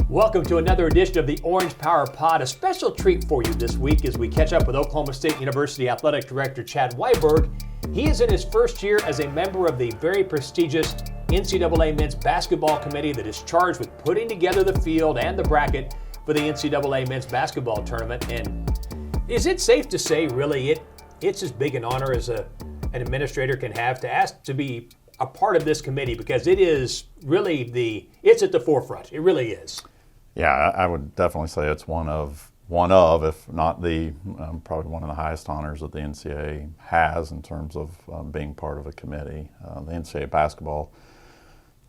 Welcome to another edition of the Orange Power Pod. A special treat for you this week as we catch up with Oklahoma State University Athletic Director Chad Weiberg. He is in his first year as a member of the very prestigious NCAA Men's Basketball Committee that is charged with putting together the field and the bracket for the NCAA Men's Basketball Tournament. And is it safe to say, really, it's as big an honor as an administrator can have to ask to be a part of this committee, because it is really it's at the forefront. It really is. Yeah, I would definitely say it's one of, if not the, probably one of the highest honors that the NCAA has in terms of being part of a committee. The NCAA basketball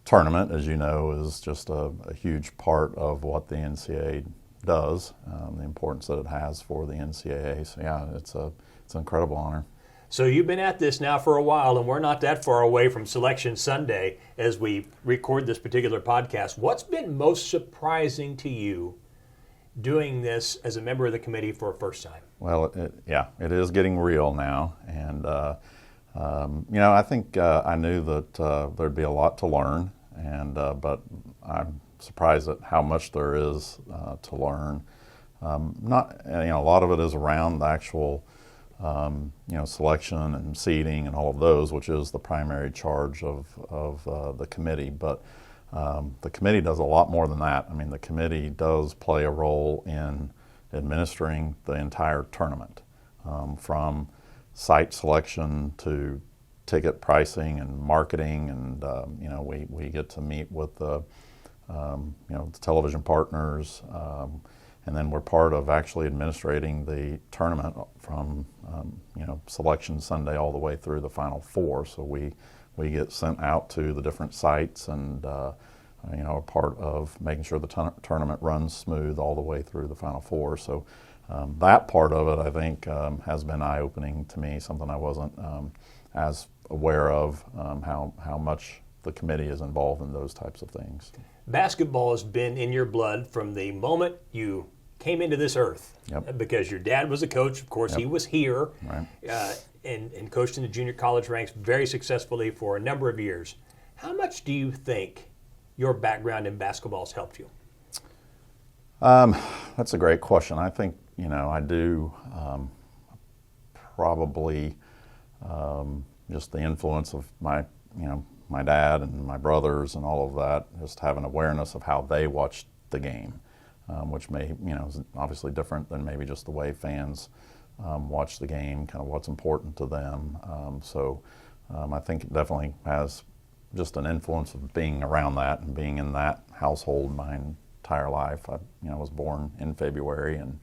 tournament, as you know, is just a huge part of what the NCAA does, the importance that it has for the NCAA. So yeah, it's an incredible honor. So you've been at this now for a while, and we're not that far away from Selection Sunday as we record this particular podcast. What's been most surprising to you doing this as a member of the committee for a first time? Well, it is getting real now, and I think I knew that there'd be a lot to learn, but I'm surprised at how much there is to learn. A lot of it is around the actual selection and seeding and all of those, which is the primary charge of the committee. But the committee does a lot more than that. I mean, the committee does play a role in administering the entire tournament, from site selection to ticket pricing and marketing, and we get to meet with the television partners. And then we're part of actually administrating the tournament from Selection Sunday all the way through the Final Four. So we get sent out to the different sites and are part of making sure the tournament runs smooth all the way through the Final Four. So that part of it, I think, has been eye-opening to me, something I wasn't as aware of, how much the committee is involved in those types of things. Basketball has been in your blood from the moment you came into this earth. Yep. Because your dad was a coach. Of course, Yep. He was here, Right. and coached in the junior college ranks very successfully for a number of years. How much do you think your background in basketball has helped you? That's a great question. I think, I do probably just the influence of my dad and my brothers and all of that, just have an awareness of how they watched the game, which may, is obviously different than maybe just the way fans watch the game, kind of what's important to them. I think it definitely has just an influence of being around that and being in that household my entire life. I was born in February, and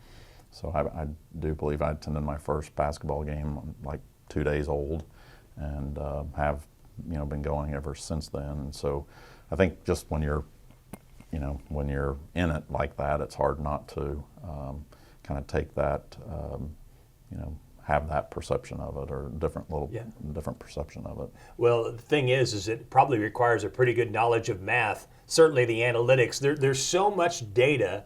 so I do believe I attended my first basketball game like 2 days old, and have been going ever since then. And so I think just when you're in it like that, it's hard not to kind of take that, have that perception of it, or different perception of it. Well, the thing is it probably requires a pretty good knowledge of math, certainly the analytics. There's so much data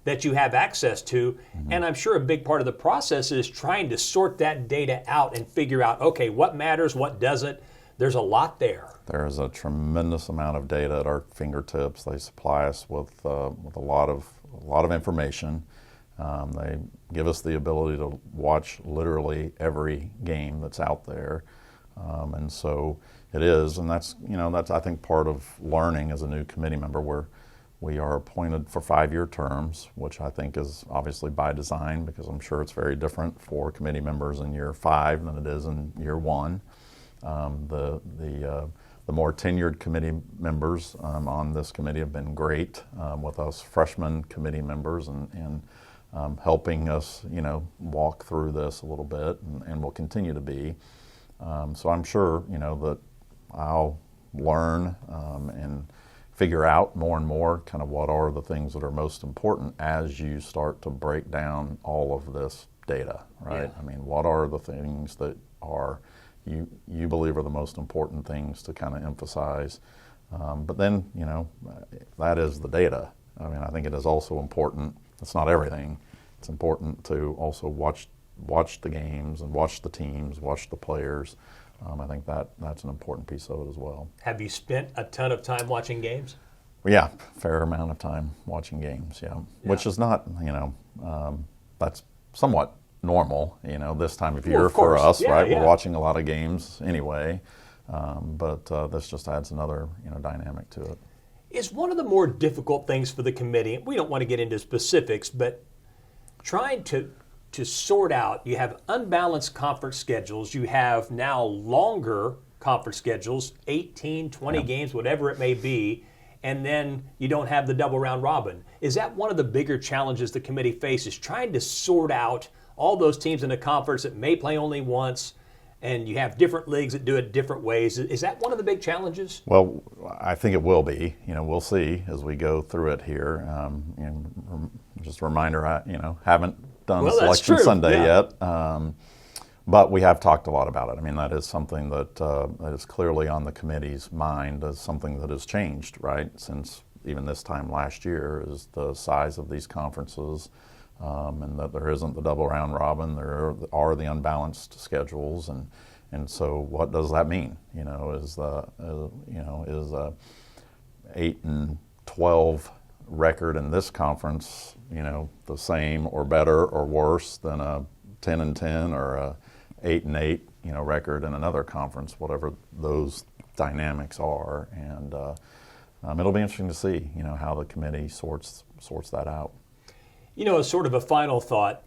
that you have access to, mm-hmm. and I'm sure a big part of the process is trying to sort that data out and figure out, okay, what matters, what doesn't. There's a lot there. There is a tremendous amount of data at our fingertips. They supply us with a lot of information. They give us the ability to watch literally every game that's out there, and so it is. And that's I think part of learning as a new committee member, where we are appointed for 5-year terms, which I think is obviously by design, because I'm sure it's very different for committee members in year 5 than it is in year 1. The more tenured committee members on this committee have been great with us freshman committee members and helping us, walk through this a little bit, and will continue to be. So I'm sure, that I'll learn and figure out more and more kind of what are the things that are most important as you start to break down all of this data, right? Yeah. I mean, what are the things that are you believe are the most important things to kind of emphasize. But then, that is the data. I mean, I think it is also important. It's not everything. It's important to also watch the games and watch the teams, watch the players. I think that's an important piece of it as well. Have you spent a ton of time watching games? Yeah, fair amount of time watching games, yeah. Which is not, that's somewhat normal, this time of year for us, right? Yeah. We're watching a lot of games anyway, but this just adds another, dynamic to it. Is one of the more difficult things for the committee, we don't want to get into specifics, but trying to sort out, you have unbalanced conference schedules, you have now longer conference schedules, 18, 20 games, whatever it may be, and then you don't have the double round robin. Is that one of the bigger challenges the committee faces, trying to sort out all those teams in a conference that may play only once, and you have different leagues that do it different ways? Is that one of the big challenges? Well, I think it will be. We'll see as we go through it here. Just a reminder, haven't done Selection Sunday yet, but we have talked a lot about it. I mean, that is something that is clearly on the committee's mind as something that has changed, right, since even this time last year, is the size of these conferences, and that there isn't the double round robin, there are the unbalanced schedules, and so what does that mean? Is a 8-12 record in this conference, the same or better or worse than a 10-10 or a 8-8, record in another conference, whatever those dynamics are, and it'll be interesting to see, how the committee sorts that out. As sort of a final thought,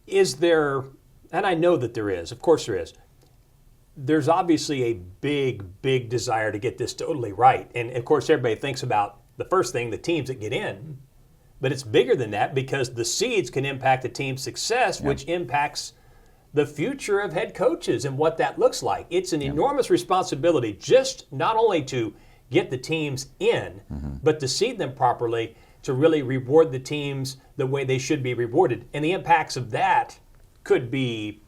is there, and I know that there is, of course there is, there's obviously a big desire to get this totally right. And of course everybody thinks about the first thing, the teams that get in, but it's bigger than that because the seeds can impact the team's success, which impacts the future of head coaches and what that looks like. It's an enormous responsibility just not only to get the teams in, but to seed them properly, to really reward the teams the way they should be rewarded. And the impacts of that could be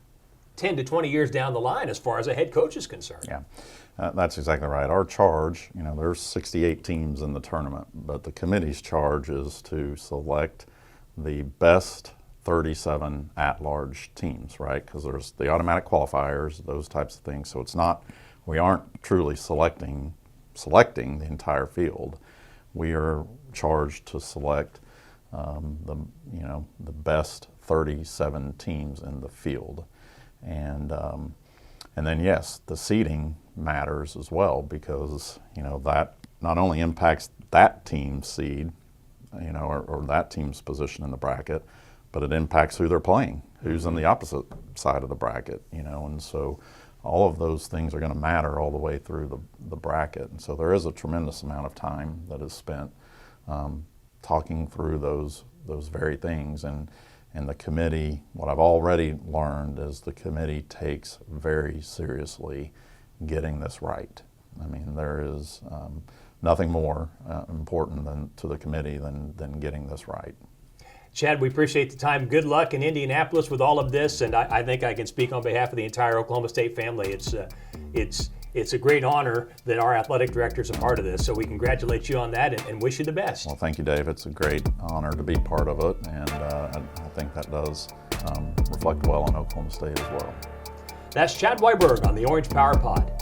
10 to 20 years down the line as far as a head coach is concerned. Yeah, that's exactly right. Our charge, there's 68 teams in the tournament, but the committee's charge is to select the best 37 at-large teams, right? Because there's the automatic qualifiers, those types of things. So we aren't truly selecting the entire field. We are charged to select the best 37 teams in the field, and then yes, the seeding matters as well because that not only impacts that team's seed, or that team's position in the bracket, but it impacts who they're playing, who's on the opposite side of the bracket, and so all of those things are going to matter all the way through the bracket. And so there is a tremendous amount of time that is spent talking through those very things. And the committee, what I've already learned is the committee takes very seriously getting this right. I mean, there is nothing more important to the committee than getting this right. Chad, we appreciate the time. Good luck in Indianapolis with all of this, and I think I can speak on behalf of the entire Oklahoma State family. It's a great honor that our athletic director is a part of this, so we congratulate you on that and wish you the best. Well, thank you, Dave. It's a great honor to be part of it, and I think that does reflect well on Oklahoma State as well. That's Chad Weiberg on the Orange Power Pod.